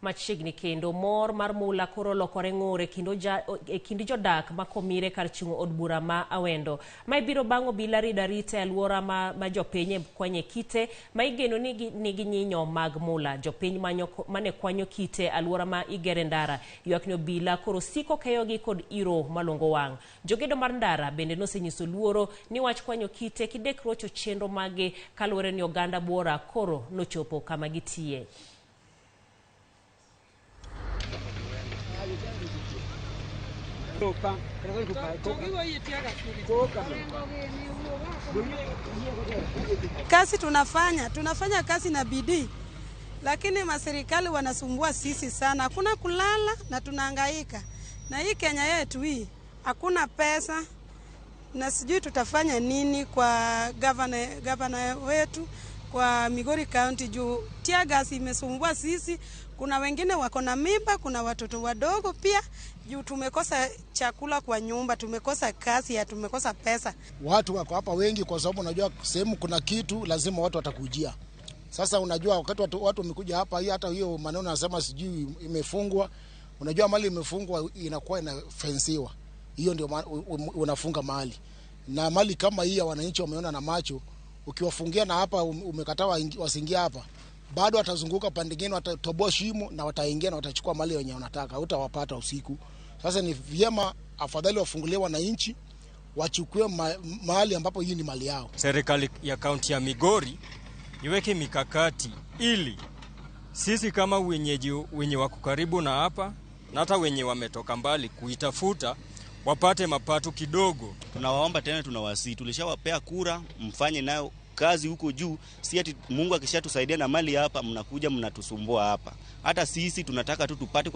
machiegni kendo. Mor mar mula koro lokore ng'ore kindi jodak makomire kar chungo od bura ma Awendo. Ma ibiro bang' obila ridarite alwora ma jopiny kwanye kite ma igeno nigi nyinyo mag mula. Jopiny mane kwanyo kite alwora ma igere ndara ywak ni obila koro siko keyogi kod iro malongo wang'. Jogedo mar ndara bende nosenyiso luoro ni wach kwanyo kite kidek rocho chenro mage kaluwore ni oganda buora koro nochopo kama gitie. Kazi tunafanya kazi na bidii, lakini maserikali wanasumbua sisi sana. Hakuna kulala na tunahangaika. Na hii Kenya yetu hii hakuna pesa na sijui tutafanya nini kwa governor wetu kwa Migori County juu tear gas imesumbua sisi. Kuna wengine wako na mimba, kuna watoto wadogo pia juu tumekosa chakula kwa nyumba, tumekosa kazi, tumekosa pesa. Watu wako hapa wengi kwa sababu unajua sehemu kuna kitu lazima watu watakujia. Sasa unajua wakati watu wamekuja hapa, hii hata hiyo maneno nasema sijui imefungwa. Unajua mali imefungwa inakuwa inafensiwa. Hiyo ndio unafunga mali. Na mali kama hii ya wananchi wameona na macho, ukiwafungia na hapa umekataa wasiingia hapa, bado watazunguka pande nyingine, watatoboa shimo na wataingia na watachukua mali yenye wanataka, hutawapata usiku. Sasa ni vyema afadhali wafungulie wananchi, wachukue mahali ambapo hii ni mali yao. Serikali ya kaunti ya Migori iweke mikakati ili sisi kama wenye wako karibu na hapa na hata wenye wametoka mbali kuitafuta wapate mapato kidogo. Tunawaomba tena, tunawasi, tulishawapea kura, mfanye nayo kazi huko juu. Si ati Mungu akishatusaidia na mali hapa mnakuja mnatusumbua hapa. Hata sisi tunataka tu tupate